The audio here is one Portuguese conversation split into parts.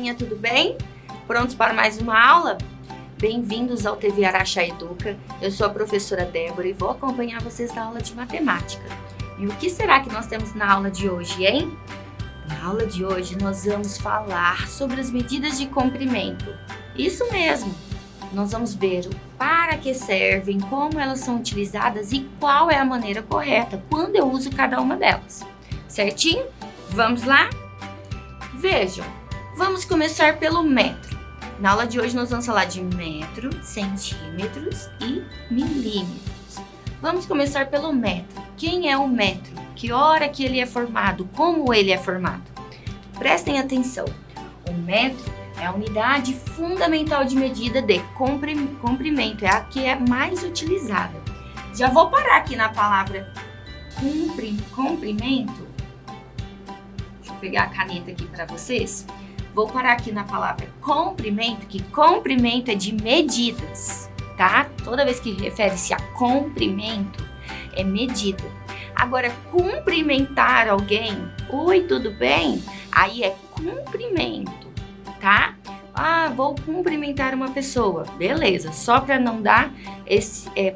galerinha, tudo bem? Prontos para mais uma aula? Bem-vindos ao TV Araxá Educa. Eu sou a professora Débora e vou acompanhar vocês na aula de matemática. E o que será que nós temos na aula de hoje, hein? Na aula de hoje nós vamos falar sobre as medidas de comprimento. Isso mesmo! Nós vamos ver para que servem, como elas são utilizadas e qual é a maneira correta quando eu uso cada uma delas. Certinho? Vamos lá? Vejam, vamos começar pelo metro. Na aula de hoje nós vamos falar de metro, centímetros e milímetros. Vamos começar pelo metro. Quem é o metro? Que hora que ele é formado? Como ele é formado? Prestem atenção. O metro é a unidade fundamental de medida de comprimento. É a que é mais utilizada. Já vou parar aqui na palavra comprimento. Deixa eu pegar a caneta aqui para vocês. Vou parar aqui na palavra comprimento, que comprimento é de medidas, tá? Toda vez que refere-se a comprimento, é medida. Agora, cumprimentar alguém, oi, tudo bem? Aí é cumprimento, tá? Ah, vou cumprimentar uma pessoa, beleza? Só para não dar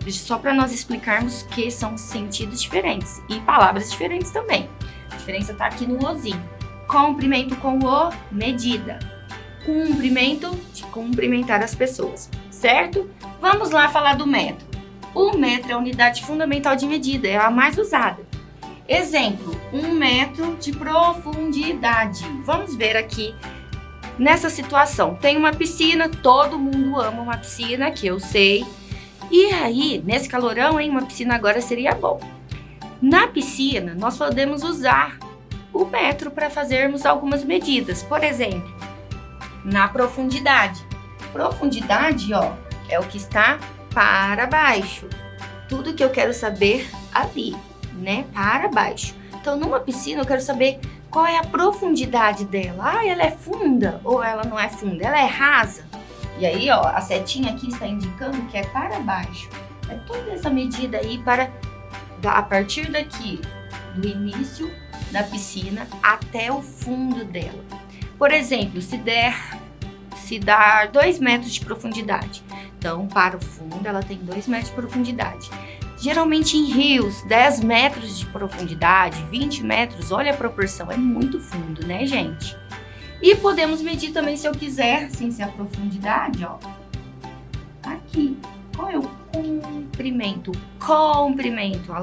só para nós explicarmos que são sentidos diferentes e palavras diferentes também. A diferença tá aqui no ozinho. Comprimento com o, medida. Cumprimento, de cumprimentar as pessoas, certo? Vamos lá falar do metro. O metro é a unidade fundamental de medida, é a mais usada. Exemplo, 1 metro de profundidade. Vamos ver aqui nessa situação. Tem uma piscina, todo mundo ama uma piscina, que eu sei. E aí, nesse calorão, uma piscina agora seria bom. Na piscina, nós podemos usar o metro para fazermos algumas medidas. Por exemplo, na profundidade. Profundidade, ó, é o que está para baixo. Tudo que eu quero saber ali, né? Para baixo. Então, numa piscina, eu quero saber qual é a profundidade dela. Ah, ela é funda ou ela não é funda? Ela é rasa? E aí, ó, a setinha aqui está indicando que é para baixo. É toda essa medida aí para, a partir daqui, do início da piscina até o fundo dela. Por exemplo, se dar 2 metros de profundidade. Então, para o fundo, ela tem 2 metros de profundidade. Geralmente em rios, 10 metros de profundidade, 20 metros, olha a proporção, é muito fundo, né, gente? E podemos medir também, se eu quiser, sem ser a profundidade, ó. Aqui, qual é o comprimento? Comprimento,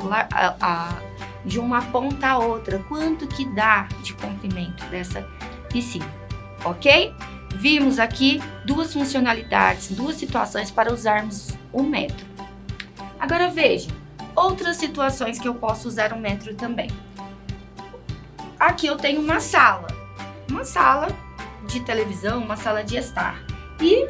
de uma ponta a outra, quanto que dá de comprimento dessa piscina, ok? Vimos aqui 2 funcionalidades, 2 situações para usarmos o metro. Agora veja, outras situações que eu posso usar o metro também. Aqui eu tenho uma sala de televisão, uma sala de estar. E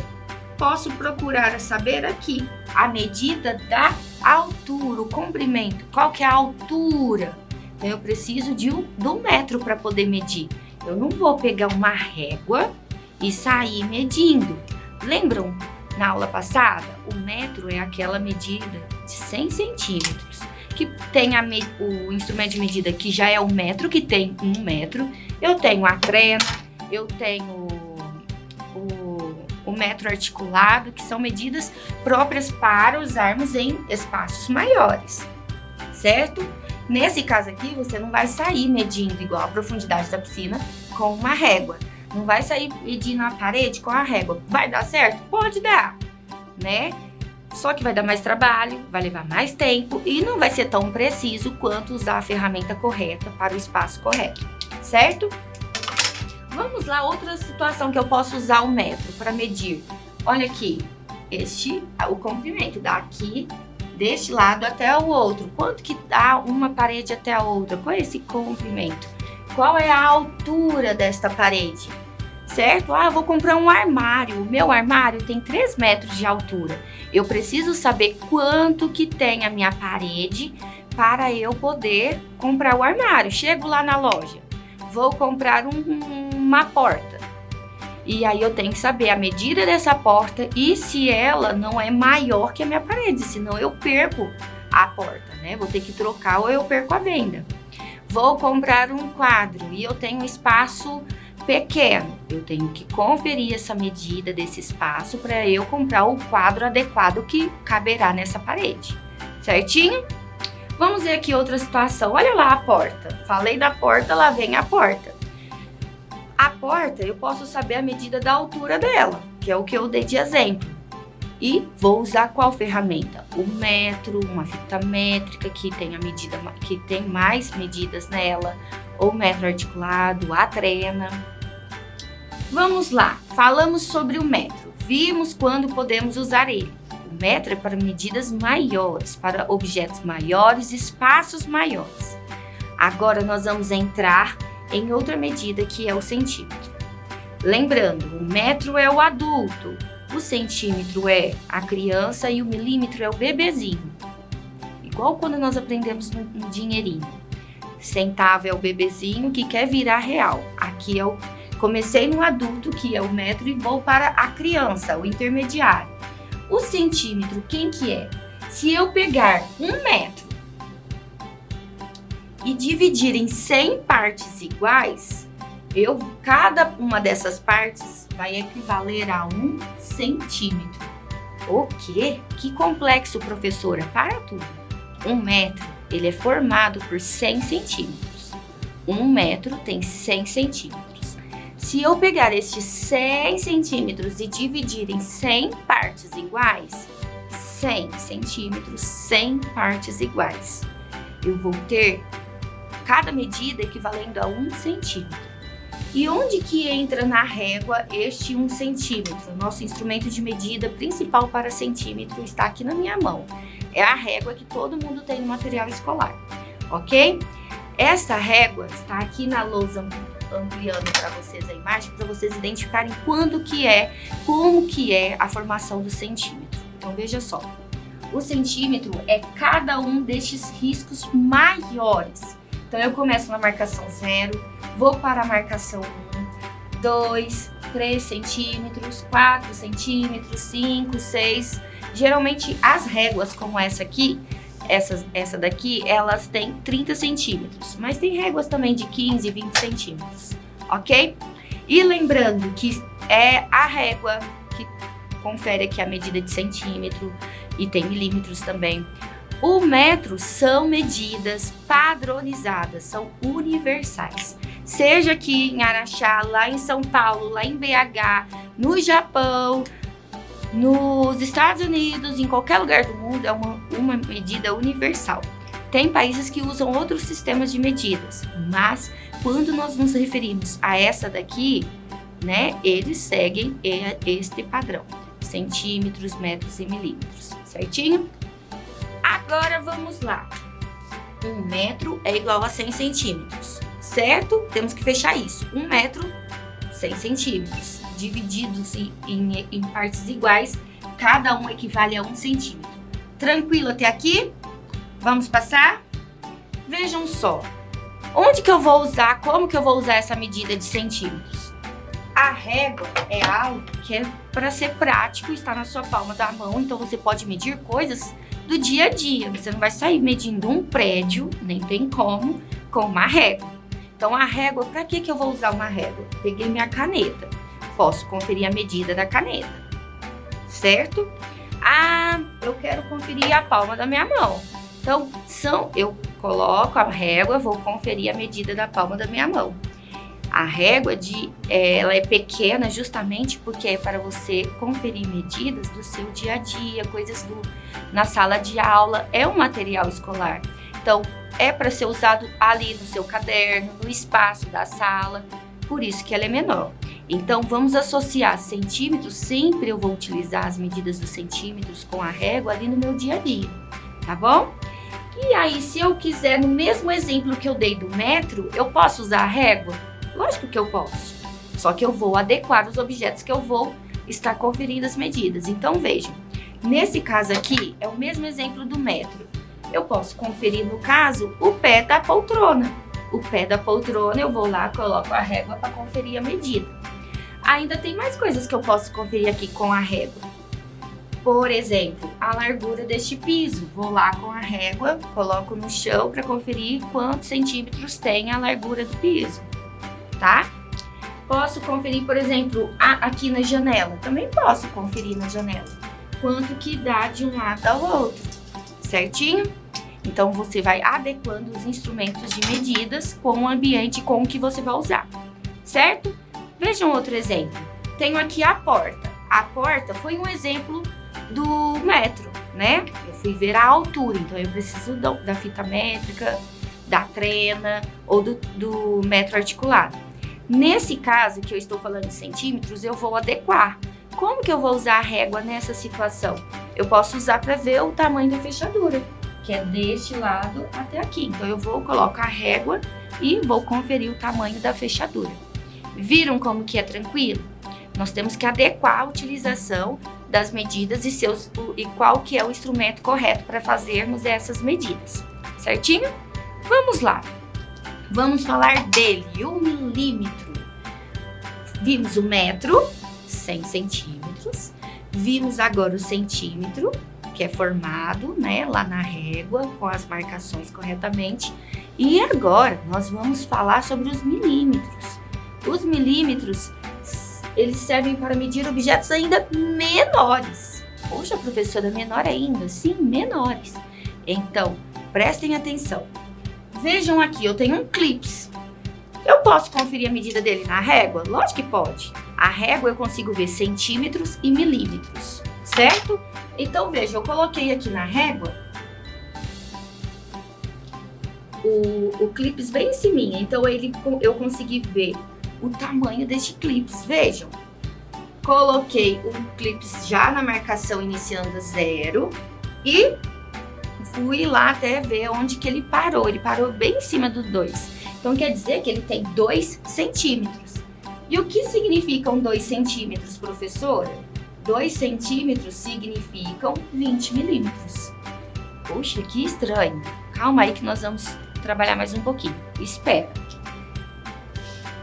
posso procurar saber aqui a medida da altura, o comprimento. Qual que é a altura? Então eu preciso do metro para poder medir. Eu não vou pegar uma régua e sair medindo. Lembram? Na aula passada, o metro é aquela medida de 100 centímetros, que tem o instrumento de medida que já é o metro, que tem 1 metro. Eu tenho a trena, eu tenho o metro articulado, que são medidas próprias para usarmos em espaços maiores, certo? Nesse caso aqui, você não vai sair medindo igual a profundidade da piscina com uma régua. Não vai sair medindo a parede com a régua. Vai dar certo? Pode dar, né? Só que vai dar mais trabalho, vai levar mais tempo e não vai ser tão preciso quanto usar a ferramenta correta para o espaço correto, certo? Vamos lá, outra situação que eu posso usar o metro para medir. Olha aqui, o comprimento daqui, deste lado até o outro. Quanto que dá uma parede até a outra? Qual é esse comprimento? Qual é a altura desta parede? Certo? Ah, eu vou comprar um armário. O meu armário tem 3 metros de altura. Eu preciso saber quanto que tem a minha parede para eu poder comprar o armário. Chego lá na loja, vou comprar uma porta. E aí eu tenho que saber a medida dessa porta e se ela não é maior que a minha parede, senão eu perco a porta, né? Vou ter que trocar ou eu perco a venda. Vou comprar um quadro e eu tenho espaço pequeno. Eu tenho que conferir essa medida desse espaço para eu comprar o quadro adequado que caberá nessa parede, certinho? Vamos ver aqui outra situação. Olha lá a porta. Falei da porta, lá vem a porta. A porta, eu posso saber a medida da altura dela, que é o que eu dei de exemplo. E vou usar qual ferramenta? O metro, uma fita métrica que tem a medida, que tem mais medidas nela, ou metro articulado, a trena. Vamos lá, falamos sobre o metro. Vimos quando podemos usar ele. O metro é para medidas maiores, para objetos maiores, espaços maiores. Agora nós vamos entrar em outra medida que é o centímetro. Lembrando, o metro é o adulto. O centímetro é a criança e o milímetro é o bebezinho. Igual quando nós aprendemos no dinheirinho. Centavo é o bebezinho que quer virar real. Aqui é comecei no adulto, que é o metro, e vou para a criança, o intermediário. O centímetro, quem que é? Se eu pegar 1 metro e dividir em 100 partes iguais, cada uma dessas partes vai equivaler a 1 centímetro. O quê? Que complexo, professora. Para tudo. 1 metro, ele é formado por 100 centímetros. 1 metro tem 100 centímetros. Se eu pegar estes 100 centímetros e dividir em 100 partes iguais, 100 centímetros, 100 partes iguais, eu vou ter cada medida equivalendo a 1 centímetro. E onde que entra na régua este 1 centímetro? Nosso instrumento de medida principal para centímetro está aqui na minha mão. É a régua que todo mundo tem no material escolar, ok? Esta régua está aqui na lousa, ampliando para vocês a imagem, para vocês identificarem como que é a formação do centímetro. Então veja só, o centímetro é cada um destes riscos maiores. Então eu começo na marcação 0, vou para a marcação 1, 2, 3 centímetros, 4 centímetros, 5, 6. Geralmente as réguas como essa aqui, essa daqui, elas têm 30 centímetros, mas tem réguas também de 15, 20 centímetros, ok? E lembrando que é a régua que confere aqui a medida de centímetro e tem milímetros também. O metro são medidas padronizadas, são universais. Seja aqui em Araxá, lá em São Paulo, lá em BH, no Japão, nos Estados Unidos, em qualquer lugar do mundo, é uma medida universal. Tem países que usam outros sistemas de medidas, mas quando nós nos referimos a essa daqui, né, eles seguem este padrão: centímetros, metros e milímetros, certinho? Agora vamos lá. 1 metro é igual a 100 centímetros, certo? Temos que fechar isso. 1 metro, 100 centímetros. Divididos em partes iguais, cada um equivale a 1 centímetro. Tranquilo até aqui? Vamos passar? Vejam só. Onde que eu vou usar, como que eu vou usar essa medida de centímetros? A régua é algo que é para ser prático, está na sua palma da mão, então você pode medir coisas do dia a dia. Você não vai sair medindo um prédio, nem tem como, com uma régua. Então a régua, para que eu vou usar uma régua? Peguei minha caneta, posso conferir a medida da caneta, certo? Ah, eu quero conferir a palma da minha mão. Então, eu coloco a régua, vou conferir a medida da palma da minha mão. A régua, ela é pequena justamente porque é para você conferir medidas do seu dia a dia, coisas na sala de aula, é um material escolar. Então, é para ser usado ali no seu caderno, no espaço da sala, por isso que ela é menor. Então, vamos associar centímetros, sempre eu vou utilizar as medidas dos centímetros com a régua ali no meu dia a dia, tá bom? E aí, se eu quiser, no mesmo exemplo que eu dei do metro, eu posso usar a régua? Lógico que eu posso, só que eu vou adequar os objetos que eu vou estar conferindo as medidas. Então, vejam, nesse caso aqui, é o mesmo exemplo do metro. Eu posso conferir, no caso, o pé da poltrona. O pé da poltrona, eu vou lá, coloco a régua para conferir a medida. Ainda tem mais coisas que eu posso conferir aqui com a régua. Por exemplo, a largura deste piso. Vou lá com a régua, coloco no chão para conferir quantos centímetros tem a largura do piso, tá? Posso conferir, por exemplo, aqui na janela. Também posso conferir na janela quanto que dá de um lado ao outro, certinho? Então, você vai adequando os instrumentos de medidas com o ambiente com o que você vai usar, certo? Vejam outro exemplo. Tenho aqui a porta. A porta foi um exemplo do metro, né? Eu fui ver a altura, então eu preciso da fita métrica, da trena ou do metro articulado. Nesse caso que eu estou falando de centímetros, eu vou adequar. Como que eu vou usar a régua nessa situação? Eu posso usar para ver o tamanho da fechadura, que é deste lado até aqui. Então eu vou colocar a régua e vou conferir o tamanho da fechadura. Viram como que é tranquilo? Nós temos que adequar a utilização das medidas e qual que é o instrumento correto para fazermos essas medidas, certinho? Vamos lá. Vamos falar dele, o milímetro. Vimos o metro, 100 centímetros. Vimos agora o centímetro, que é formado, né, lá na régua, com as marcações corretamente. E agora nós vamos falar sobre os milímetros. Os milímetros, eles servem para medir objetos ainda menores. Poxa, professora, menor ainda? Sim, menores. Então, prestem atenção. Vejam aqui, eu tenho um clips. Eu posso conferir a medida dele na régua? Lógico que pode. A régua eu consigo ver centímetros e milímetros, certo? Então, veja, eu coloquei aqui na régua o clips bem em cima. Então, eu consegui ver o tamanho deste clips. Vejam, coloquei o clips já na marcação iniciando 0 e fui lá até ver onde que ele parou. Ele parou bem em cima do 2. Então, quer dizer que ele tem 2 centímetros. E o que significam 2 centímetros, professora? 2 centímetros significam 20 milímetros. Poxa, que estranho. Calma aí que nós vamos trabalhar mais um pouquinho. Espera.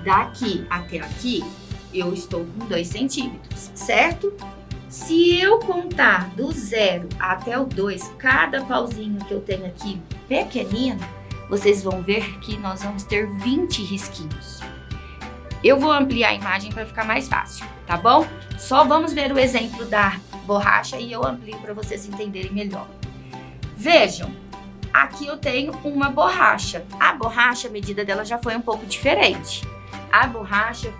Daqui até aqui, eu estou com 2 centímetros, certo? Se eu contar do 0 até o 2, cada pauzinho que eu tenho aqui pequenino, vocês vão ver que nós vamos ter 20 risquinhos. Eu vou ampliar a imagem para ficar mais fácil, tá bom? Só vamos ver o exemplo da borracha e eu amplio para vocês entenderem melhor. Vejam, aqui eu tenho uma borracha. A borracha, a medida dela já foi um pouco diferente. A borracha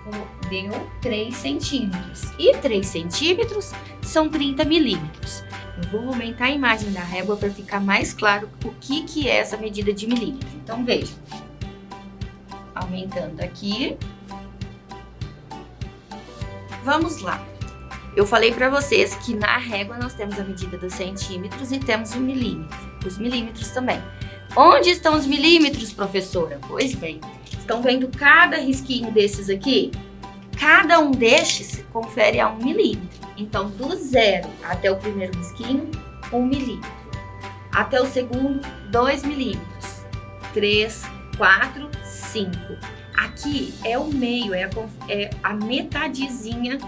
deu 3 centímetros e 3 centímetros são 30 milímetros. Eu vou aumentar a imagem da régua para ficar mais claro o que é essa medida de milímetro. Então, vejam. Aumentando aqui. Vamos lá. Eu falei para vocês que na régua nós temos a medida dos centímetros e temos o milímetro. Os milímetros também. Onde estão os milímetros, professora? Pois bem, estão vendo cada risquinho desses aqui? Cada um destes confere a 1 milímetro. Então, do 0 até o primeiro risquinho, 1 milímetro. Até o segundo, 2 milímetros. 3, 4, 5. Aqui é o meio, é a metadezinha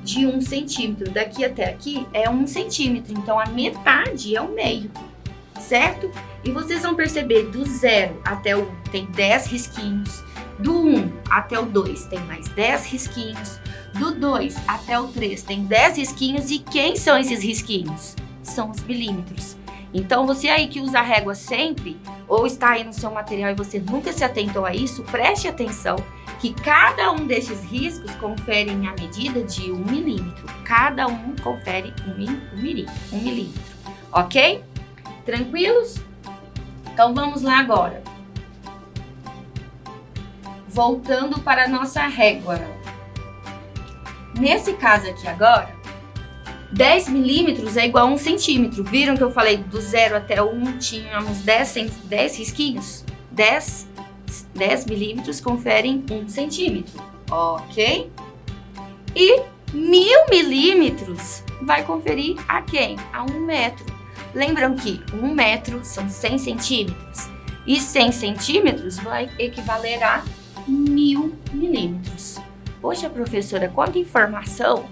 de 1 centímetro. Daqui até aqui é 1 centímetro. Então, a metade é o meio, certo? E vocês vão perceber, do 0 até o 1 tem 10 risquinhos. Do 1 até o 2 tem mais 10 risquinhos. Do 2 até o 3 tem 10 risquinhos. E quem são esses risquinhos? São os milímetros. Então, você aí que usa a régua sempre, ou está aí no seu material e você nunca se atentou a isso, preste atenção que cada um destes riscos conferem a medida de 1 milímetro. Cada um confere 1 milímetro. Ok? Tranquilos? Então, vamos lá agora. Voltando para a nossa régua. Nesse caso aqui agora, 10 milímetros é igual a 1 centímetro. Viram que eu falei do 0 até o 1 tínhamos 10 risquinhos? 10 milímetros conferem 1 centímetro, ok? E 1000 milímetros vai conferir a quem? A 1 metro. Lembram que 1 metro são 100 centímetros e 100 centímetros vai equivaler a 1000 milímetros. Poxa, professora, quanta informação!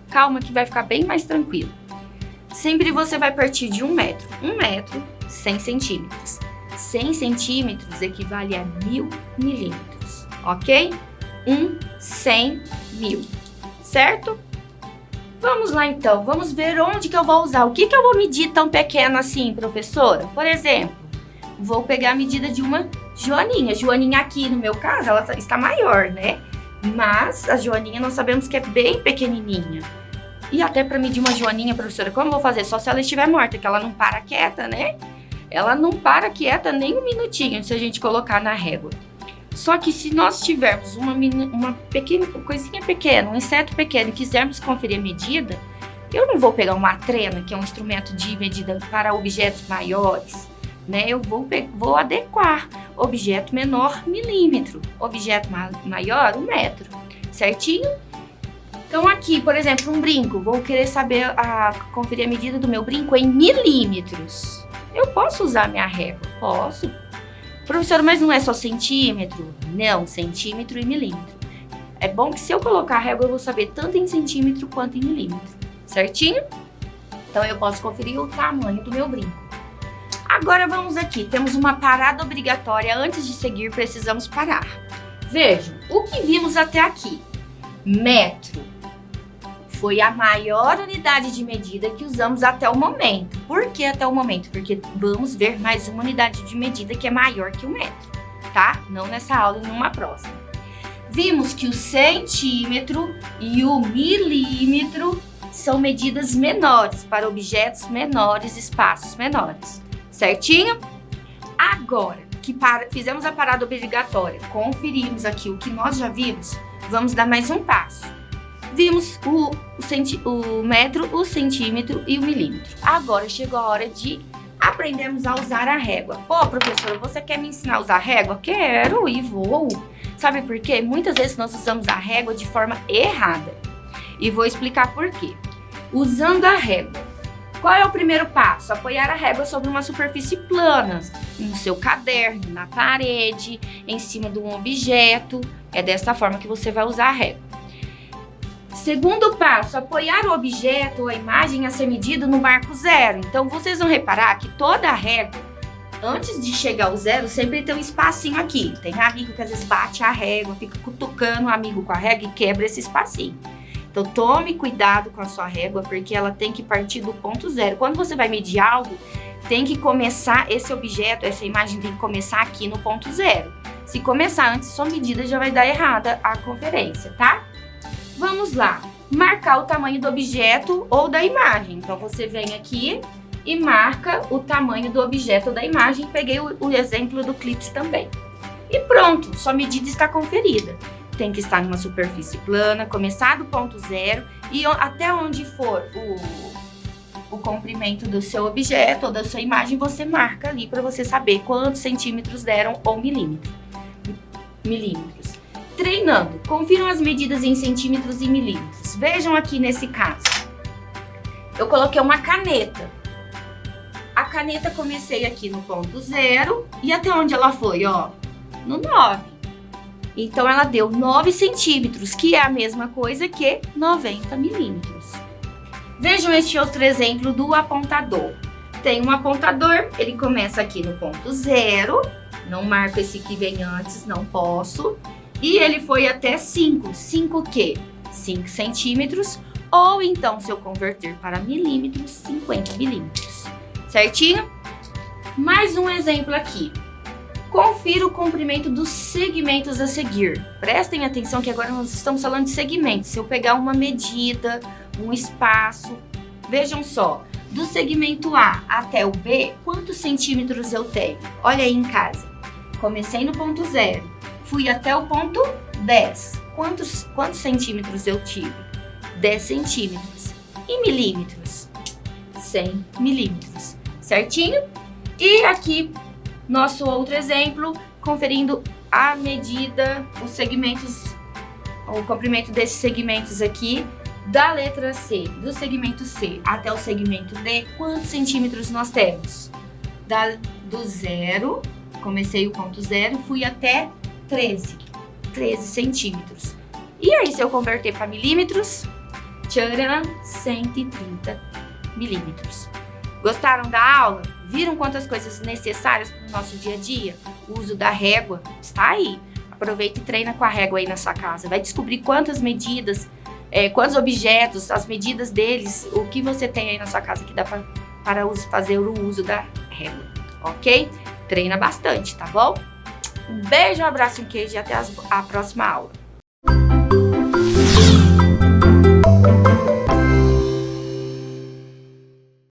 Calma que vai ficar bem mais tranquilo. Sempre você vai partir de 1 metro. 1 metro, 100 centímetros. 100 centímetros equivale a 1000 milímetros, ok? 1 100 mil, certo? Vamos lá então, vamos ver onde que eu vou usar. O que que eu vou medir tão pequeno assim, professora? Por exemplo, vou pegar a medida de uma joaninha. Joaninha aqui, no meu caso, ela está maior, né? Mas a joaninha nós sabemos que é bem pequenininha. E até para medir uma joaninha, professora, como eu vou fazer? Só se ela estiver morta, que ela não para quieta, né? Ela não para quieta nem um minutinho se a gente colocar na régua. Só que se nós tivermos uma pequena, coisinha pequena, um inseto pequeno e quisermos conferir a medida, eu não vou pegar uma trena, que é um instrumento de medida para objetos maiores, né? Eu vou adequar objeto menor, milímetro, objeto maior, 1 metro, certinho? Então aqui, por exemplo, um brinco, vou querer saber, conferir a medida do meu brinco em milímetros. Eu posso usar minha régua? Posso. Professora, mas não é só centímetro? Não, centímetro e milímetro. É bom que se eu colocar a régua, eu vou saber tanto em centímetro quanto em milímetro, certinho? Então eu posso conferir o tamanho do meu brinco. Agora vamos aqui, temos uma parada obrigatória. Antes de seguir, precisamos parar. Vejam, o que vimos até aqui? Metro foi a maior unidade de medida que usamos até o momento. Por que até o momento? Porque vamos ver mais uma unidade de medida que é maior que o metro, tá? Não nessa aula, numa próxima. Vimos que o centímetro e o milímetro são medidas menores para objetos menores, espaços menores, certinho? Agora que fizemos a parada obrigatória, conferimos aqui o que nós já vimos, vamos dar mais um passo. Vimos o metro, o centímetro e o milímetro. Agora chegou a hora de aprendermos a usar a régua. Pô, professora, você quer me ensinar a usar a régua? Quero e vou. Sabe por quê? Muitas vezes nós usamos a régua de forma errada. E vou explicar por quê. Usando a régua, qual é o primeiro passo? Apoiar a régua sobre uma superfície plana, no seu caderno, na parede, em cima de um objeto. É desta forma que você vai usar a régua. Segundo passo, apoiar o objeto ou a imagem a ser medido no marco zero. Então, vocês vão reparar que toda a régua, antes de chegar ao zero, sempre tem um espacinho aqui. Tem amigo que às vezes bate a régua, fica cutucando o amigo com a régua e quebra esse espacinho. Então, tome cuidado com a sua régua, porque ela tem que partir do ponto zero. Quando você vai medir algo, tem que começar esse objeto, essa imagem tem que começar aqui no ponto zero. Se começar antes, sua medida já vai dar errada a conferência, tá? Vamos lá, marcar o tamanho do objeto ou da imagem. Então, você vem aqui e marca o tamanho do objeto ou da imagem. Peguei o exemplo do clips também. E pronto, sua medida está conferida. Tem que estar numa superfície plana, começar do ponto zero e até onde for o comprimento do seu objeto ou da sua imagem, você marca ali para você saber quantos centímetros deram ou milímetros. Treinando, confiram as medidas em centímetros e milímetros. Vejam aqui nesse caso. Eu coloquei uma caneta. A caneta comecei aqui no ponto zero e até onde ela foi, ó? No 9. Então, ela deu 9 centímetros, que é a mesma coisa que 90 milímetros. Vejam este outro exemplo do apontador. Tem um apontador, ele começa aqui no ponto zero. Não marco esse que vem antes, não posso. E ele foi até 5. 5 o quê? 5 centímetros. Ou então, se eu converter para milímetros, 50 milímetros. Certinho? Mais um exemplo aqui. Confira o comprimento dos segmentos a seguir. Prestem atenção que agora nós estamos falando de segmentos. Se eu pegar uma medida, um espaço, vejam só. Do segmento A até o B, quantos centímetros eu tenho? Olha aí em casa. Comecei no ponto zero. Fui até o ponto 10. Quantos centímetros eu tive? 10 centímetros. E milímetros? 100 milímetros. Certinho? E aqui, nosso outro exemplo, conferindo a medida, os segmentos, o comprimento desses segmentos aqui, da letra C, do segmento C até o segmento D, quantos centímetros nós temos? Do zero, comecei o ponto zero, fui até 13 centímetros. E aí, se eu converter para milímetros, tcharam, 130 milímetros. Gostaram da aula? Viram quantas coisas necessárias para o nosso dia a dia? O uso da régua está aí. aproveita e treina com a régua aí na sua casa. Vai descobrir quantas medidas, quantos objetos, as medidas deles, o que você tem aí na sua casa que dá para fazer o uso da régua, ok? Treina bastante, tá bom? Um beijo, um abraço, um queijo e até a próxima aula.